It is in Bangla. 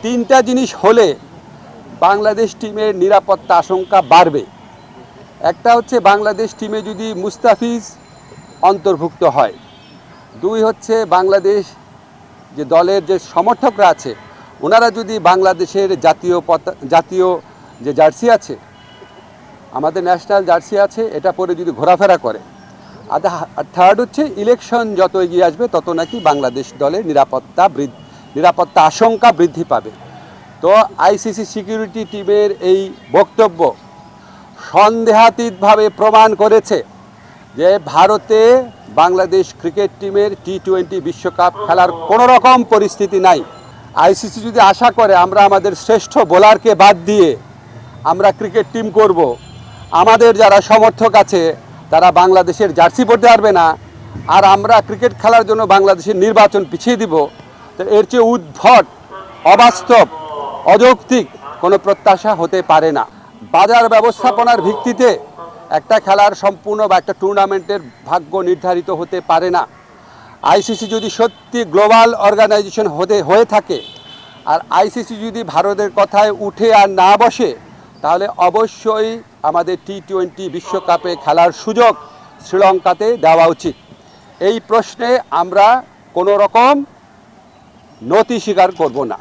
তিনটা জিনিস হলে বাংলাদেশ টিমের নিরাপত্তা আশঙ্কা বাড়বে। একটা হচ্ছে বাংলাদেশ টিমে যদি মুস্তাফিজ অন্তর্ভুক্ত হয়। দুই হচ্ছে বাংলাদেশ যে দলের যে সমর্থকরা আছে ওনারা যদি বাংলাদেশের জাতীয় যে জার্সি আছে, আমাদের ন্যাশনাল জার্সি আছে, এটা পরে যদি ঘোরাফেরা করে। আর থার্ড হচ্ছে ইলেকশন যত এগিয়ে আসবে তত নাকি বাংলাদেশ দলের নিরাপত্তা আশঙ্কা বৃদ্ধি পাবে। তো আইসিসি সিকিউরিটি টিমের এই বক্তব্য সন্দেহাতীতভাবে প্রমাণ করেছে যে ভারতে বাংলাদেশ ক্রিকেট টিমের টি-20 বিশ্বকাপ খেলার কোনো রকম পরিস্থিতি নাই। আইসিসি যদি আশা করে আমরা আমাদের শ্রেষ্ঠ বোলারকে বাদ দিয়ে আমরা ক্রিকেট টিম করব, আমাদের যারা সমর্থক আছে তারা বাংলাদেশের জার্সি পরতে পারবে না, আর আমরা ক্রিকেট খেলার জন্য বাংলাদেশের নির্বাচন পিছিয়ে দিব, তো এর চেয়ে উদ্ভট, অবাস্তব, অযৌক্তিক কোনো প্রত্যাশা হতে পারে না। বাজার ব্যবস্থাপনার ভিত্তিতে একটা খেলার সম্পূর্ণ বা একটা টুর্নামেন্টের ভাগ্য নির্ধারিত হতে পারে না। আইসিসি যদি সত্যি গ্লোবাল অর্গানাইজেশন হয়ে থাকে আর আইসিসি যদি ভারতের কথায় উঠে আর না বসে, তাহলে অবশ্যই আমাদের টি-20 বিশ্বকাপে খেলার সুযোগ শ্রীলঙ্কাতে দেওয়া উচিত। এই প্রশ্নে আমরা কোনো রকম নতি স্বীকার করব না।